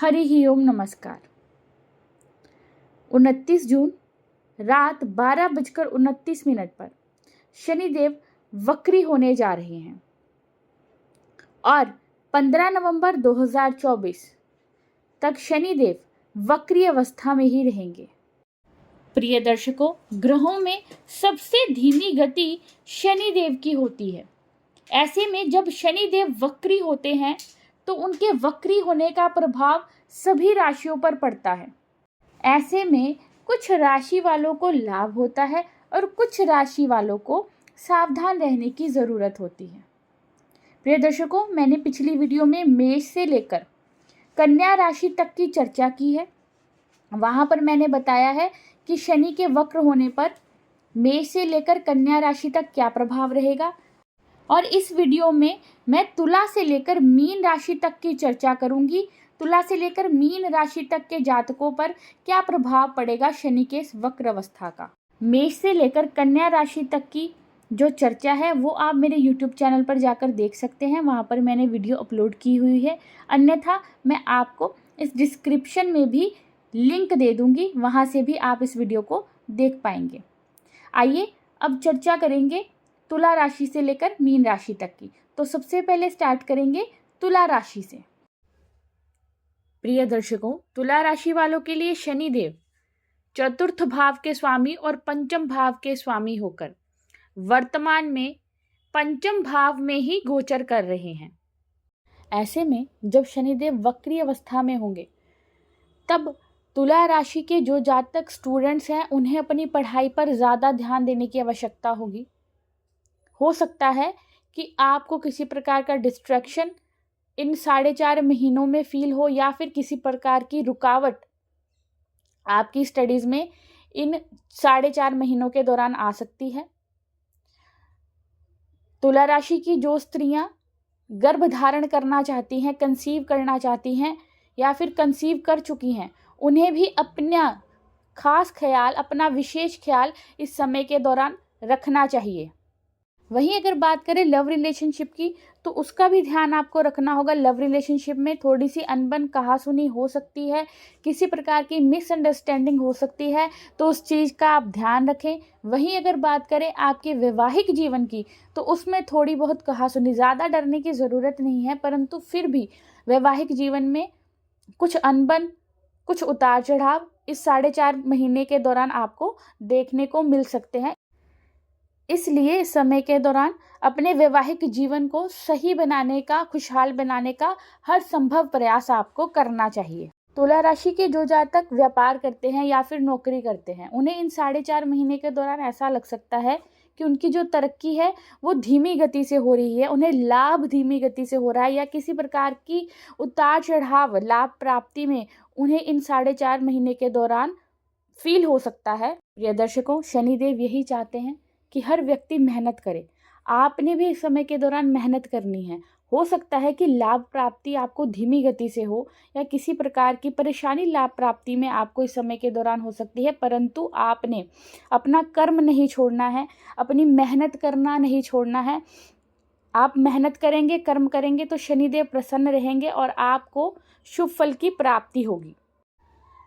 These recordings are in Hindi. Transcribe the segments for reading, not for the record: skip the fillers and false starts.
हरि ही ओम नमस्कार। 29 जून रात 12:29 पर शनिदेव वक्री होने जा रहे हैं और 15 नवंबर 2024 तक शनिदेव वक्री अवस्था में ही रहेंगे। प्रिय दर्शकों, ग्रहों में सबसे धीमी गति शनिदेव की होती है। ऐसे में जब शनिदेव वक्री होते हैं तो उनके वक्री होने का प्रभाव सभी राशियों पर पड़ता है। ऐसे में कुछ राशि वालों को लाभ होता है और कुछ राशि वालों को सावधान रहने की ज़रूरत होती है। प्रिय दर्शकों, मैंने पिछली वीडियो में मेष से लेकर कन्या राशि तक की चर्चा की है। वहाँ पर मैंने बताया है कि शनि के वक्र होने पर मेष से लेकर कन्या राशि तक क्या प्रभाव रहेगा, और इस वीडियो में मैं तुला से लेकर मीन राशि तक की चर्चा करूंगी। तुला से लेकर मीन राशि तक के जातकों पर क्या प्रभाव पड़ेगा शनि के इस वक्र अवस्था का। मेष से लेकर कन्या राशि तक की जो चर्चा है वो आप मेरे YouTube चैनल पर जाकर देख सकते हैं। वहाँ पर मैंने वीडियो अपलोड की हुई है। अन्यथा मैं आपको इस डिस्क्रिप्शन में भी लिंक दे दूँगी, वहाँ से भी आप इस वीडियो को देख पाएंगे। आइए अब चर्चा करेंगे तुला राशि से लेकर मीन राशि तक की। तो सबसे पहले स्टार्ट करेंगे तुला राशि से। प्रिय दर्शकों, तुला राशि वालों के लिए शनिदेव चतुर्थ भाव के स्वामी और पंचम भाव के स्वामी होकर वर्तमान में पंचम भाव में ही गोचर कर रहे हैं। ऐसे में जब शनिदेव वक्री अवस्था में होंगे तब तुला राशि के जो जातक स्टूडेंट्स हैं उन्हें अपनी पढ़ाई पर ज़्यादा ध्यान देने की आवश्यकता होगी। हो सकता है कि आपको किसी प्रकार का डिस्ट्रैक्शन इन 4.5 महीनों में फील हो, या फिर किसी प्रकार की रुकावट आपकी स्टडीज़ में इन 4.5 महीनों के दौरान आ सकती है। तुला राशि की जो स्त्रियां गर्भ धारण करना चाहती हैं, कंसीव करना चाहती हैं या फिर कंसीव कर चुकी हैं, उन्हें भी अपना खास ख्याल, अपना विशेष ख्याल इस समय के दौरान रखना चाहिए। वहीं अगर बात करें लव रिलेशनशिप की, तो उसका भी ध्यान आपको रखना होगा। लव रिलेशनशिप में थोड़ी सी अनबन कहासुनी हो सकती है, किसी प्रकार की मिसअंडरस्टैंडिंग हो सकती है, तो उस चीज़ का आप ध्यान रखें। वहीं अगर बात करें आपके वैवाहिक जीवन की, तो उसमें थोड़ी बहुत कहासुनी, ज़्यादा डरने की ज़रूरत नहीं है, परंतु फिर भी वैवाहिक जीवन में कुछ अनबन, कुछ उतार चढ़ाव इस 4.5 महीने के दौरान आपको देखने को मिल सकते हैं। इसलिए इस समय के दौरान अपने वैवाहिक जीवन को सही बनाने का, खुशहाल बनाने का हर संभव प्रयास आपको करना चाहिए। तुला राशि के जो जातक व्यापार करते हैं या फिर नौकरी करते हैं, उन्हें इन 4.5 महीने के दौरान ऐसा लग सकता है कि उनकी जो तरक्की है वो धीमी गति से हो रही है, उन्हें लाभ धीमी गति से हो रहा है, या किसी प्रकार की उतार चढ़ाव लाभ प्राप्ति में उन्हें इन 4.5 महीने के दौरान फील हो सकता है। प्रिय दर्शकों, शनिदेव यही चाहते हैं कि हर व्यक्ति मेहनत करे। आपने भी इस समय के दौरान मेहनत करनी है। हो सकता है कि लाभ प्राप्ति आपको धीमी गति से हो, या किसी प्रकार की परेशानी लाभ प्राप्ति में आपको इस समय के दौरान हो सकती है, परंतु आपने अपना कर्म नहीं छोड़ना है, अपनी मेहनत करना नहीं छोड़ना है। आप मेहनत करेंगे, कर्म करेंगे तो शनिदेव प्रसन्न रहेंगे और आपको शुभ फल की प्राप्ति होगी।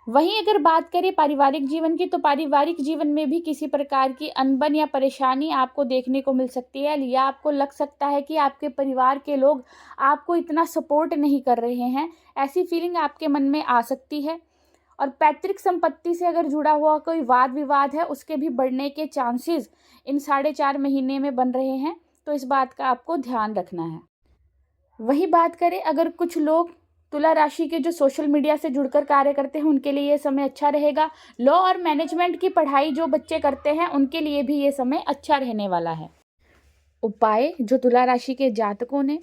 वहीं अगर बात करें पारिवारिक जीवन की, तो पारिवारिक जीवन में भी किसी प्रकार की अनबन या परेशानी आपको देखने को मिल सकती है, या आपको लग सकता है कि आपके परिवार के लोग आपको इतना सपोर्ट नहीं कर रहे हैं। ऐसी फीलिंग आपके मन में आ सकती है। और पैतृक संपत्ति से अगर जुड़ा हुआ कोई वाद विवाद है, उसके भी बढ़ने के चांसेस इन 4.5 महीने में बन रहे हैं, तो इस बात का आपको ध्यान रखना है। वही बात करें अगर कुछ लोग तुला राशि के जो सोशल मीडिया से जुड़कर कार्य करते हैं, उनके लिए ये समय अच्छा रहेगा। लॉ और मैनेजमेंट की पढ़ाई जो बच्चे करते हैं, उनके लिए भी ये समय अच्छा रहने वाला है। उपाय जो तुला राशि के जातकों ने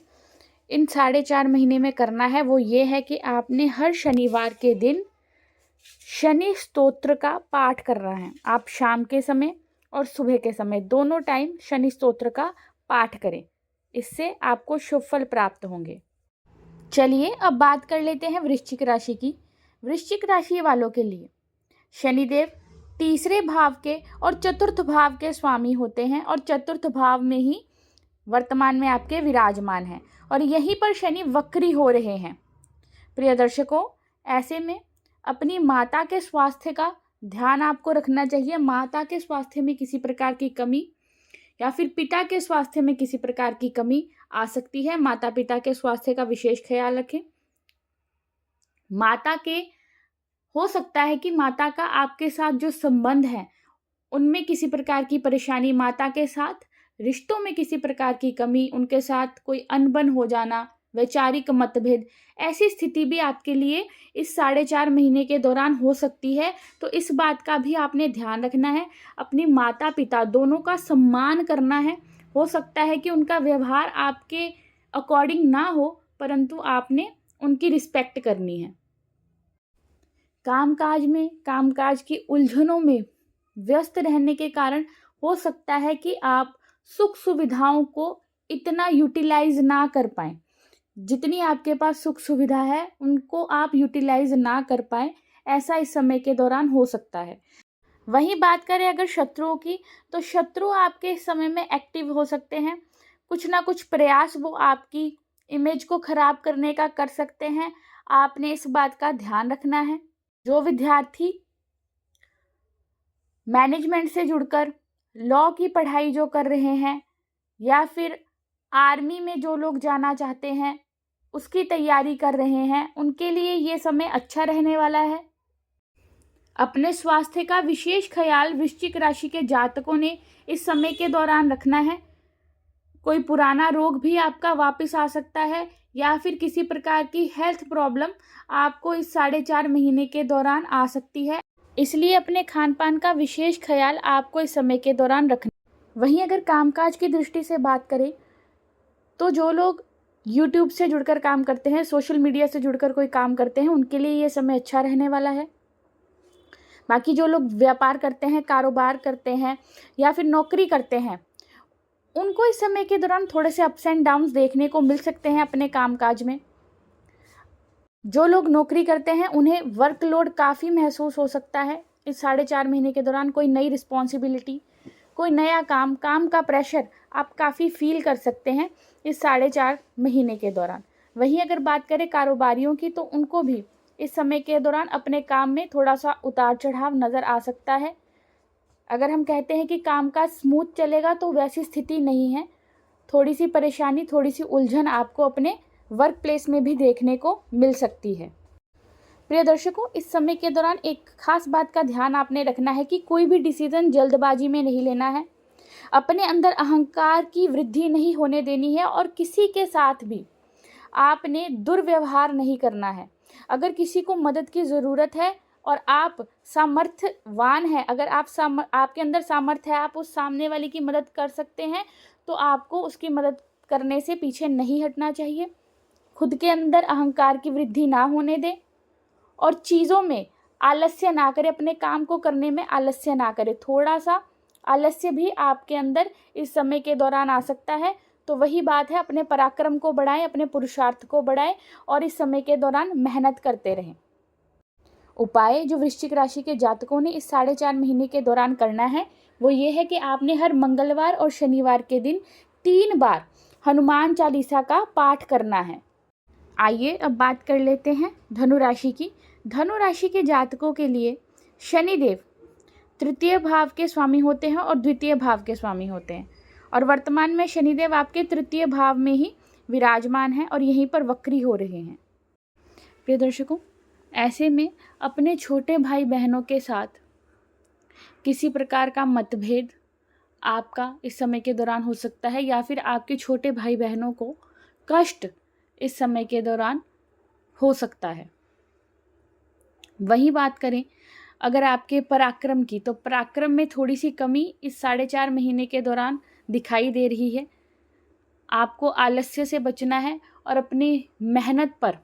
इन 4.5 महीने में करना है वो ये है कि आपने हर शनिवार के दिन शनि स्तोत्र का पाठ करना है। आप शाम के समय और सुबह के समय दोनों टाइम शनि स्तोत्र का पाठ करें, इससे आपको शुभ फल प्राप्त होंगे। चलिए अब बात कर लेते हैं वृश्चिक राशि की। वृश्चिक राशि वालों के लिए शनिदेव तीसरे भाव के और चतुर्थ भाव के स्वामी होते हैं, और चतुर्थ भाव में ही वर्तमान में आपके विराजमान हैं, और यहीं पर शनि वक्री हो रहे हैं। प्रिय दर्शकों, ऐसे में अपनी माता के स्वास्थ्य का ध्यान आपको रखना चाहिए। माता के स्वास्थ्य में किसी प्रकार की कमी या फिर पिता के स्वास्थ्य में किसी प्रकार की कमी आ सकती है। माता पिता के स्वास्थ्य का विशेष ख्याल रखें। माता के हो सकता है कि माता का आपके साथ जो संबंध है उनमें किसी प्रकार की परेशानी, माता के साथ रिश्तों में किसी प्रकार की कमी, उनके साथ कोई अनबन हो जाना, वैचारिक मतभेद, ऐसी स्थिति भी आपके लिए इस 4.5 महीने के दौरान हो सकती है। तो इस बात का भी आपने ध्यान रखना है। अपनी माता पिता दोनों का सम्मान करना है। हो सकता है कि उनका व्यवहार आपके अकॉर्डिंग ना हो, परंतु आपने उनकी रिस्पेक्ट करनी है। कामकाज की उलझनों में व्यस्त रहने के कारण हो सकता है कि आप सुख सुविधाओं को इतना यूटिलाइज ना कर पाएं। जितनी आपके पास सुख सुविधा है उनको आप यूटिलाइज ना कर पाएं, ऐसा इस समय के दौरान हो सकता है। वहीं बात करें अगर शत्रुओं की, तो शत्रु आपके इस समय में एक्टिव हो सकते हैं। कुछ ना कुछ प्रयास वो आपकी इमेज को खराब करने का कर सकते हैं। आपने इस बात का ध्यान रखना है। जो विद्यार्थी मैनेजमेंट से जुड़कर लॉ की पढ़ाई जो कर रहे हैं या फिर आर्मी में जो लोग जाना चाहते हैं उसकी तैयारी कर रहे हैं, उनके लिए ये समय अच्छा रहने वाला है। अपने स्वास्थ्य का विशेष ख्याल वृश्चिक राशि के जातकों ने इस समय के दौरान रखना है। कोई पुराना रोग भी आपका वापस आ सकता है या फिर किसी प्रकार की हेल्थ प्रॉब्लम आपको इस 4.5 महीने के दौरान आ सकती है। इसलिए अपने खान पान का विशेष ख्याल आपको इस समय के दौरान रखना। वहीं अगर कामकाज की दृष्टि से बात करें तो जो लोग YouTube से जुड़कर काम करते हैं, सोशल मीडिया से जुड़कर कोई काम करते हैं, उनके लिए ये समय अच्छा रहने वाला है। बाकी जो लोग व्यापार करते हैं, कारोबार करते हैं या फिर नौकरी करते हैं, उनको इस समय के दौरान थोड़े से अप्स एंड डाउन्स देखने को मिल सकते हैं अपने कामकाज में। जो लोग नौकरी करते हैं उन्हें वर्कलोड काफ़ी महसूस हो सकता है इस 4.5 महीने के दौरान। कोई नई रिस्पॉन्सिबिलिटी, कोई नया काम का प्रेशर आप काफ़ी फील कर सकते हैं इस 4.5 महीने के दौरान। वहीं अगर बात करें कारोबारियों की, तो उनको भी इस समय के दौरान अपने काम में थोड़ा सा उतार चढ़ाव नज़र आ सकता है। अगर हम कहते हैं कि कामकाज स्मूथ चलेगा, तो वैसी स्थिति नहीं है। थोड़ी सी परेशानी, थोड़ी सी उलझन आपको अपने वर्क प्लेस में भी देखने को मिल सकती है। प्रिय दर्शकों, इस समय के दौरान एक खास बात का ध्यान आपने रखना है कि कोई भी डिसीजन जल्दबाजी में नहीं लेना है। अपने अंदर अहंकार की वृद्धि नहीं होने देनी है और किसी के साथ भी आपने दुर्व्यवहार नहीं करना है। अगर किसी को मदद की ज़रूरत है और आप सामर्थ्यवान हैं, अगर आपके अंदर सामर्थ्य है, आप उस सामने वाले की मदद कर सकते हैं, तो आपको उसकी मदद करने से पीछे नहीं हटना चाहिए। खुद के अंदर अहंकार की वृद्धि ना होने दें और चीज़ों में आलस्य ना करें, अपने काम को करने में आलस्य ना करें। थोड़ा सा आलस्य भी आपके अंदर इस समय के दौरान आ सकता है। तो वही बात है, अपने पराक्रम को बढ़ाएं, अपने पुरुषार्थ को बढ़ाएं और इस समय के दौरान मेहनत करते रहें। उपाय जो वृश्चिक राशि के जातकों ने इस 4.5 महीने के दौरान करना है वो ये है कि आपने हर मंगलवार और शनिवार के दिन 3 बार हनुमान चालीसा का पाठ करना है। आइए अब बात कर लेते हैं धनु राशि की। धनु राशि के जातकों के लिए शनिदेव तृतीय भाव के स्वामी होते हैं और द्वितीय भाव के स्वामी होते हैं, और वर्तमान में शनिदेव आपके तृतीय भाव में ही विराजमान हैं और यहीं पर वक्री हो रहे हैं। प्रिय दर्शकों, ऐसे में अपने छोटे भाई बहनों के साथ किसी प्रकार का मतभेद आपका इस समय के दौरान हो सकता है या फिर आपके छोटे भाई बहनों को कष्ट इस समय के दौरान हो सकता है। वही बात करें अगर आपके पराक्रम की, तो पराक्रम में थोड़ी सी कमी इस 4.5 महीने के दौरान दिखाई दे रही है। आपको आलस्य से बचना है और अपनी मेहनत पर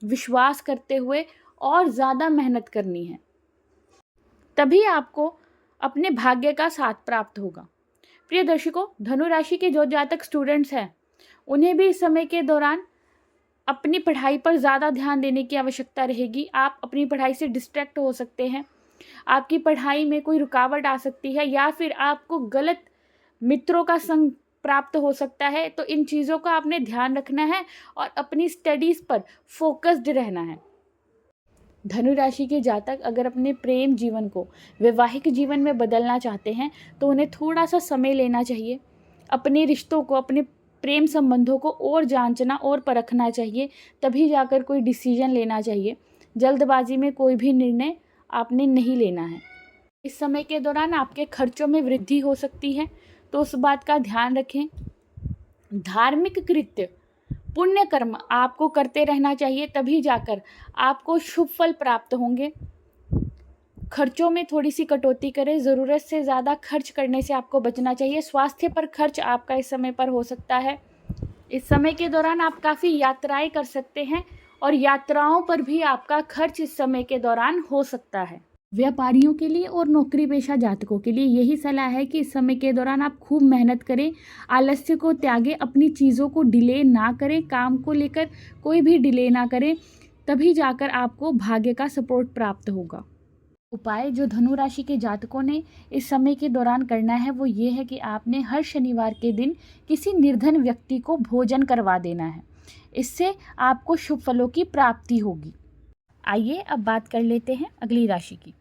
विश्वास करते हुए और ज़्यादा मेहनत करनी है, तभी आपको अपने भाग्य का साथ प्राप्त होगा। प्रिय दर्शकों, धनु राशि के जो जातक स्टूडेंट्स हैं उन्हें भी इस समय के दौरान अपनी पढ़ाई पर ज़्यादा ध्यान देने की आवश्यकता रहेगी। आप अपनी पढ़ाई से डिस्ट्रैक्ट हो सकते हैं, आपकी पढ़ाई में कोई रुकावट आ सकती है या फिर आपको गलत मित्रों का संग प्राप्त हो सकता है। तो इन चीज़ों का आपने ध्यान रखना है और अपनी स्टडीज़ पर फोकस्ड रहना है। धनु राशि के जातक अगर अपने प्रेम जीवन को वैवाहिक जीवन में बदलना चाहते हैं तो उन्हें थोड़ा सा समय लेना चाहिए। अपने रिश्तों को, अपने प्रेम संबंधों को और जांचना और परखना चाहिए, तभी जाकर कोई डिसीजन लेना चाहिए। जल्दबाजी में कोई भी निर्णय आपने नहीं लेना है। इस समय के दौरान आपके खर्चों में वृद्धि हो सकती है, तो उस बात का ध्यान रखें। धार्मिक कृत्य, पुण्य कर्म आपको करते रहना चाहिए, तभी जाकर आपको शुभ फल प्राप्त होंगे। खर्चों में थोड़ी सी कटौती करें, ज़रूरत से ज़्यादा खर्च करने से आपको बचना चाहिए। स्वास्थ्य पर खर्च आपका इस समय पर हो सकता है। इस समय के दौरान आप काफ़ी यात्राएं कर सकते हैं और यात्राओं पर भी आपका खर्च इस समय के दौरान हो सकता है। व्यापारियों के लिए और नौकरी पेशा जातकों के लिए यही सलाह है कि इस समय के दौरान आप खूब मेहनत करें, आलस्य को त्यागें, अपनी चीज़ों को डिले ना करें, काम को लेकर कोई भी डिले ना करें, तभी जाकर आपको भाग्य का सपोर्ट प्राप्त होगा। उपाय जो धनु राशि के जातकों ने इस समय के दौरान करना है वो ये है कि आपने हर शनिवार के दिन किसी निर्धन व्यक्ति को भोजन करवा देना है। इससे आपको शुभ फलों की प्राप्ति होगी। आइए अब बात कर लेते हैं अगली राशि की।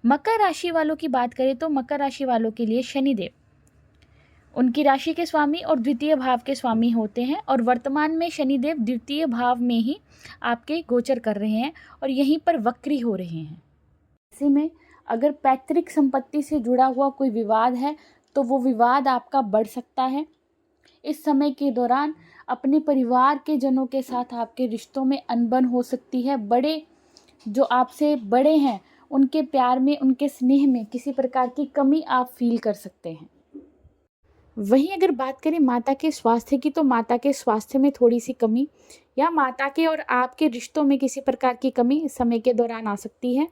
मकर राशि वालों की बात करें तो मकर राशि वालों के लिए शनिदेव उनकी राशि के स्वामी और द्वितीय भाव के स्वामी होते हैं, और वर्तमान में शनिदेव द्वितीय भाव में ही आपके गोचर कर रहे हैं और यहीं पर वक्री हो रहे हैं। इसी में अगर पैतृक संपत्ति से जुड़ा हुआ कोई विवाद है तो वो विवाद आपका बढ़ सकता है। इस समय के दौरान अपने परिवार के जनों के साथ आपके रिश्तों में अनबन हो सकती है। बड़े जो आपसे बड़े हैं उनके प्यार में, उनके स्नेह में किसी प्रकार की कमी आप फील कर सकते हैं। वहीं अगर बात करें माता के स्वास्थ्य की, तो माता के स्वास्थ्य में थोड़ी सी कमी या माता के और आपके रिश्तों में किसी प्रकार की कमी इस समय के दौरान आ सकती है।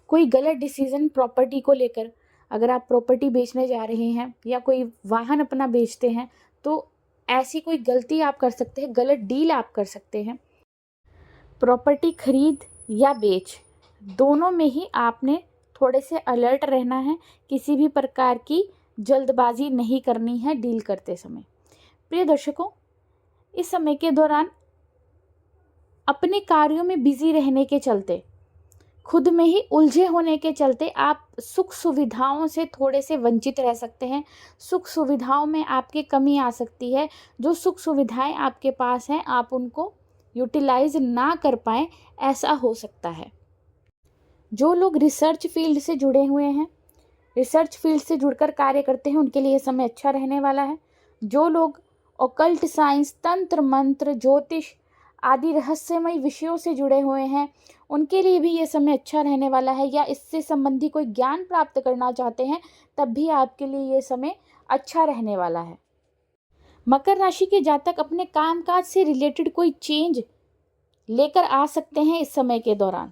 कोई गलत डिसीजन प्रॉपर्टी को लेकर, अगर आप प्रॉपर्टी बेचने जा रहे हैं या कोई वाहन अपना बेचते हैं तो ऐसी कोई गलती आप कर सकते हैं, गलत डील आप कर सकते हैं। प्रॉपर्टी खरीद या बेच दोनों में ही आपने थोड़े से अलर्ट रहना है। किसी भी प्रकार की जल्दबाजी नहीं करनी है डील करते समय। प्रिय दर्शकों, इस समय के दौरान अपने कार्यों में बिजी रहने के चलते, खुद में ही उलझे होने के चलते आप सुख सुविधाओं से थोड़े से वंचित रह सकते हैं। सुख सुविधाओं में आपकी कमी आ सकती है। जो सुख सुविधाएं आपके पास हैं आप उनको यूटिलाइज ना कर पाएँ, ऐसा हो सकता है। जो लोग रिसर्च फील्ड से जुड़े हुए हैं, रिसर्च फील्ड से जुड़कर कार्य करते हैं, उनके लिए समय अच्छा रहने वाला है। जो लोग ऑकल्ट साइंस, तंत्र मंत्र, ज्योतिष आदि रहस्यमय विषयों से जुड़े हुए हैं उनके लिए भी ये समय अच्छा रहने वाला है, या इससे संबंधी कोई ज्ञान प्राप्त करना चाहते हैं तब भी आपके लिए ये समय अच्छा रहने वाला है। मकर राशि के जातक अपने कामकाज से रिलेटेड कोई चेंज लेकर आ सकते हैं इस समय के दौरान।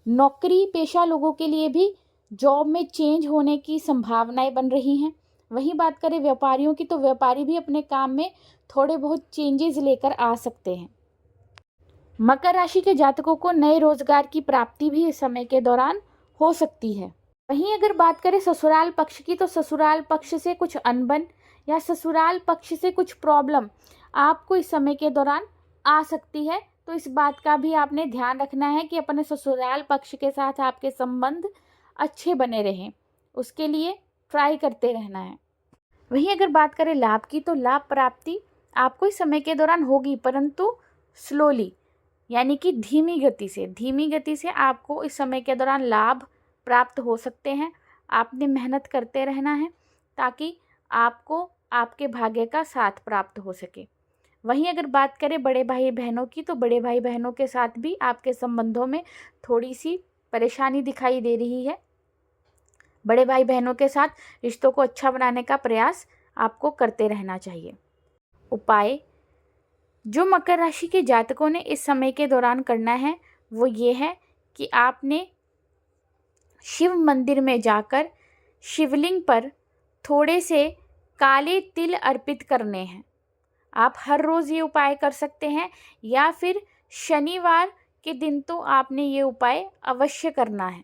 नौकरी पेशा लोगों के लिए भी जॉब में चेंज होने की संभावनाएं बन रही हैं। वहीं बात करें व्यापारियों की, तो व्यापारी भी अपने काम में थोड़े बहुत चेंजेस लेकर आ सकते हैं। मकर राशि के जातकों को नए रोजगार की प्राप्ति भी इस समय के दौरान हो सकती है। वहीं अगर बात करें ससुराल पक्ष की, तो ससुराल पक्ष से कुछ अनबन या ससुराल पक्ष से कुछ प्रॉब्लम आपको इस समय के दौरान आ सकती है। तो इस बात का भी आपने ध्यान रखना है कि अपने ससुराल पक्ष के साथ आपके संबंध अच्छे बने रहें, उसके लिए ट्राई करते रहना है। वहीं अगर बात करें लाभ की, तो लाभ प्राप्ति आपको इस समय के दौरान होगी, परंतु स्लोली, यानी कि धीमी गति से आपको इस समय के दौरान लाभ प्राप्त हो सकते हैं। आपने मेहनत करते रहना है ताकि आपको आपके भाग्य का साथ प्राप्त हो सके। वहीं अगर बात करें बड़े भाई बहनों की, तो बड़े भाई बहनों के साथ भी आपके संबंधों में थोड़ी सी परेशानी दिखाई दे रही है। बड़े भाई बहनों के साथ रिश्तों को अच्छा बनाने का प्रयास आपको करते रहना चाहिए। उपाय जो मकर राशि के जातकों ने इस समय के दौरान करना है वो ये है कि आपने शिव मंदिर में जाकर शिवलिंग पर थोड़े से काले तिल अर्पित करने हैं। आप हर रोज़ ये उपाय कर सकते हैं या फिर शनिवार के दिन तो आपने ये उपाय अवश्य करना है।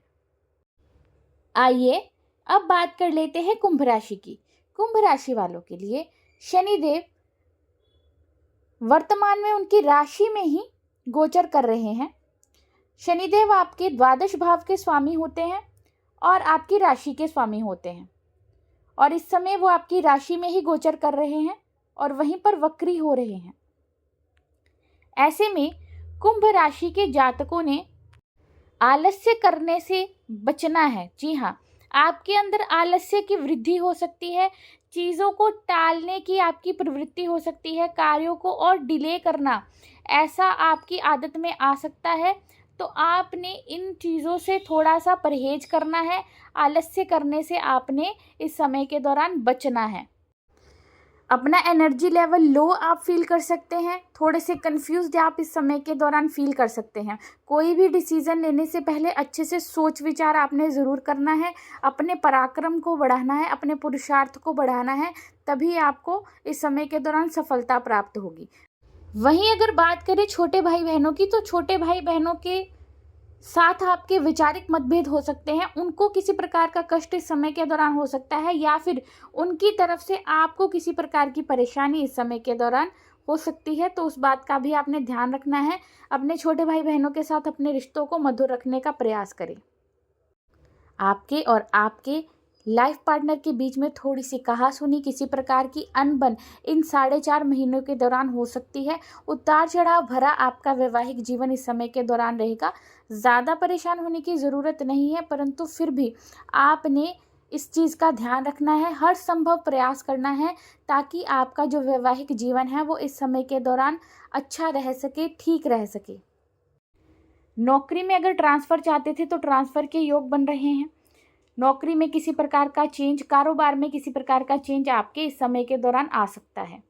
आइए अब बात कर लेते हैं कुंभ राशि की। कुंभ राशि वालों के लिए शनिदेव वर्तमान में उनकी राशि में ही गोचर कर रहे हैं। शनिदेव आपके द्वादश भाव के स्वामी होते हैं और आपकी राशि के स्वामी होते हैं, और इस समय वो आपकी राशि में ही गोचर कर रहे हैं और वहीं पर वक्री हो रहे हैं। ऐसे में कुंभ राशि के जातकों ने आलस्य करने से बचना है। जी हाँ, आपके अंदर आलस्य की वृद्धि हो सकती है, चीज़ों को टालने की आपकी प्रवृत्ति हो सकती है, कार्यों को और डिले करना ऐसा आपकी आदत में आ सकता है। तो आपने इन चीज़ों से थोड़ा सा परहेज करना है, आलस्य करने से आपने इस समय के दौरान बचना है। अपना एनर्जी लेवल लो आप फील कर सकते हैं, थोड़े से कंफ्यूज्ड आप इस समय के दौरान फील कर सकते हैं। कोई भी डिसीजन लेने से पहले अच्छे से सोच विचार आपने ज़रूर करना है, अपने पराक्रम को बढ़ाना है, अपने पुरुषार्थ को बढ़ाना है, तभी आपको इस समय के दौरान सफलता प्राप्त होगी। वहीं अगर बात करें छोटे भाई बहनों की, तो छोटे भाई बहनों के साथ आपके वैचारिक मतभेद हो सकते हैं, उनको किसी प्रकार का कष्ट इस समय के दौरान हो सकता है, या फिर उनकी तरफ से आपको किसी प्रकार की परेशानी इस समय के दौरान हो सकती है। तो उस बात का भी आपने ध्यान रखना है। अपने छोटे भाई बहनों के साथ अपने रिश्तों को मधुर रखने का प्रयास करें। आपके और आपके लाइफ पार्टनर के बीच में थोड़ी सी कहासुनी, किसी प्रकार की अनबन इन 4.5 महीनों के दौरान हो सकती है। उतार चढ़ाव भरा आपका वैवाहिक जीवन इस समय के दौरान रहेगा। ज़्यादा परेशान होने की ज़रूरत नहीं है, परंतु फिर भी आपने इस चीज़ का ध्यान रखना है, हर संभव प्रयास करना है ताकि आपका जो वैवाहिक जीवन है वो इस समय के दौरान अच्छा रह सके, ठीक रह सके। नौकरी में अगर ट्रांसफ़र चाहते थे तो ट्रांसफ़र के योग बन रहे हैं। नौकरी में किसी प्रकार का चेंज, कारोबार में किसी प्रकार का चेंज आपके इस समय के दौरान आ सकता है।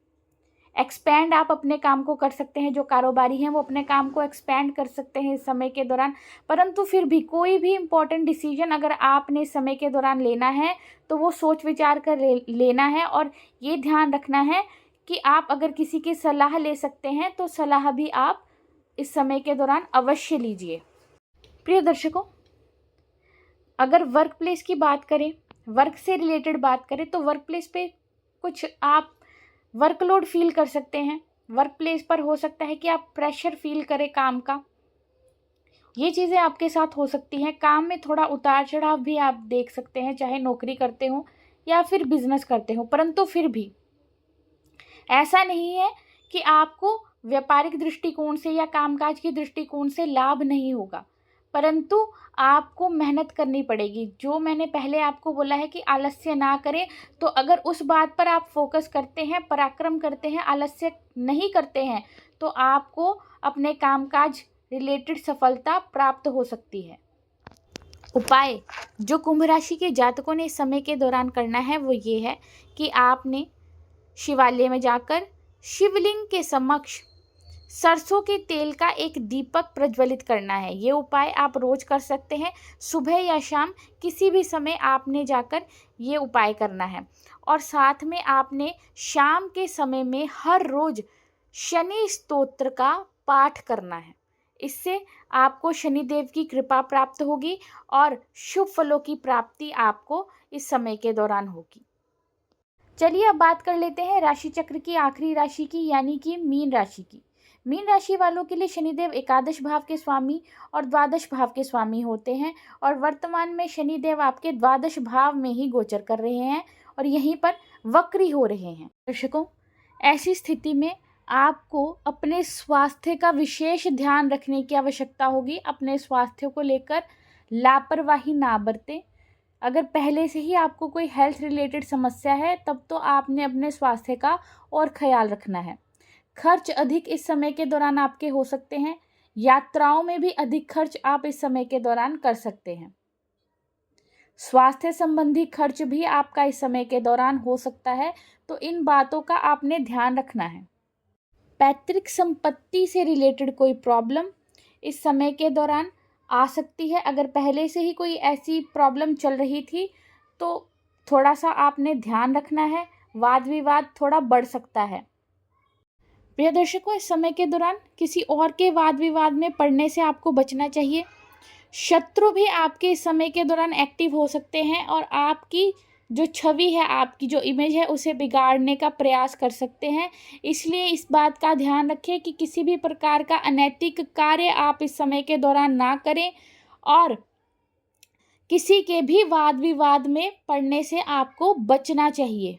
एक्सपैंड आप अपने काम को कर सकते हैं, जो कारोबारी हैं वो अपने काम को एक्सपैंड कर सकते हैं इस समय के दौरान। परंतु फिर भी कोई भी इम्पोर्टेंट डिसीजन अगर आपने इस समय के दौरान लेना है तो वो सोच विचार कर लेना है, और ये ध्यान रखना है कि आप अगर किसी की सलाह ले सकते हैं तो सलाह भी आप इस समय के दौरान अवश्य लीजिए। प्रिय दर्शकों, अगर वर्क प्लेस की बात करें, वर्क से रिलेटेड बात करें, तो वर्क प्लेस पे कुछ आप वर्कलोड फील कर सकते हैं। वर्क प्लेस पर हो सकता है कि आप प्रेशर फील करें काम का, ये चीज़ें आपके साथ हो सकती हैं। काम में थोड़ा उतार चढ़ाव भी आप देख सकते हैं, चाहे नौकरी करते हो या फिर बिजनेस करते हो। परंतु फिर भी ऐसा नहीं है कि आपको व्यापारिक दृष्टिकोण से या कामकाज के दृष्टिकोण से लाभ नहीं होगा, परंतु आपको मेहनत करनी पड़ेगी। जो मैंने पहले आपको बोला है कि आलस्य ना करें, तो अगर उस बात पर आप फोकस करते हैं, पराक्रम करते हैं, आलस्य नहीं करते हैं, तो आपको अपने कामकाज रिलेटेड सफलता प्राप्त हो सकती है। उपाय जो कुंभ राशि के जातकों ने इस समय के दौरान करना है वो ये है कि आपने शिवालय में जाकर शिवलिंग के समक्ष सरसों के तेल का एक दीपक प्रज्वलित करना है। ये उपाय आप रोज कर सकते हैं, सुबह या शाम किसी भी समय आपने जाकर ये उपाय करना है। और साथ में आपने शाम के समय में हर रोज शनि स्तोत्र का पाठ करना है। इससे आपको शनिदेव की कृपा प्राप्त होगी और शुभ फलों की प्राप्ति आपको इस समय के दौरान होगी। चलिए अब बात कर लेते हैं राशि चक्र की आखिरी राशि की, यानी कि मीन राशि की। मीन राशि वालों के लिए शनिदेव एकादश भाव के स्वामी और द्वादश भाव के स्वामी होते हैं, और वर्तमान में शनिदेव आपके द्वादश भाव में ही गोचर कर रहे हैं और यहीं पर वक्री हो रहे हैं। दर्शकों, ऐसी स्थिति में आपको अपने स्वास्थ्य का विशेष ध्यान रखने की आवश्यकता होगी। अपने स्वास्थ्य को लेकर लापरवाही ना बरतें। अगर पहले से ही आपको कोई हेल्थ रिलेटेड समस्या है तब तो आपने अपने स्वास्थ्य का और ख्याल रखना है। खर्च अधिक इस समय के दौरान आपके हो सकते हैं। यात्राओं में भी अधिक खर्च आप इस समय के दौरान कर सकते हैं। स्वास्थ्य संबंधी खर्च भी आपका इस समय के दौरान हो सकता है, तो इन बातों का आपने ध्यान रखना है। पैतृक संपत्ति से रिलेटेड कोई प्रॉब्लम इस समय के दौरान आ सकती है। अगर पहले से ही कोई ऐसी प्रॉब्लम चल रही थी तो थोड़ा सा आपने ध्यान रखना है, वाद विवाद थोड़ा बढ़ सकता है। प्रिय दर्शकों, इस समय के दौरान किसी और के वाद विवाद में पड़ने से आपको बचना चाहिए। शत्रु भी आपके इस समय के दौरान एक्टिव हो सकते हैं और आपकी जो छवि है, आपकी जो इमेज है, उसे बिगाड़ने का प्रयास कर सकते हैं। इसलिए इस बात का ध्यान रखें कि किसी भी प्रकार का अनैतिक कार्य आप इस समय के दौरान ना करें और किसी के भी वाद विवाद में पड़ने से आपको बचना चाहिए।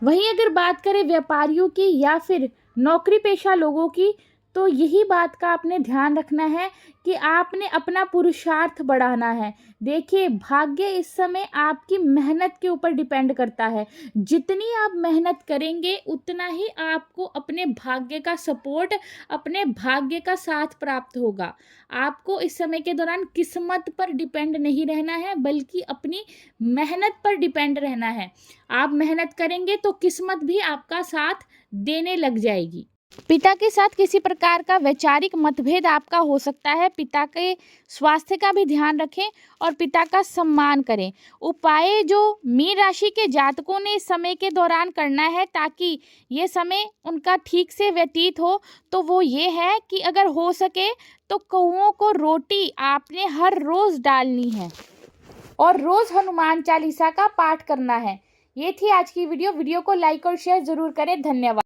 वहीं अगर बात करें व्यापारियों की या फिर नौकरी पेशा लोगों की, तो यही बात का आपने ध्यान रखना है कि आपने अपना पुरुषार्थ बढ़ाना है। देखिए, भाग्य इस समय आपकी मेहनत के ऊपर डिपेंड करता है। जितनी आप मेहनत करेंगे उतना ही आपको अपने भाग्य का सपोर्ट, अपने भाग्य का साथ प्राप्त होगा। आपको इस समय के दौरान किस्मत पर डिपेंड नहीं रहना है, बल्कि अपनी मेहनत पर डिपेंड रहना है। आप मेहनत करेंगे तो किस्मत भी आपका साथ देने लग जाएगी। पिता के साथ किसी प्रकार का वैचारिक मतभेद आपका हो सकता है। पिता के स्वास्थ्य का भी ध्यान रखें और पिता का सम्मान करें। उपाय जो मीन राशि के जातकों ने इस समय के दौरान करना है ताकि ये समय उनका ठीक से व्यतीत हो, तो वो ये है कि अगर हो सके तो कौओं को रोटी आपने हर रोज डालनी है और रोज हनुमान चालीसा का पाठ करना है। ये थी आज की वीडियो। वीडियो को लाइक और शेयर जरूर करें। धन्यवाद।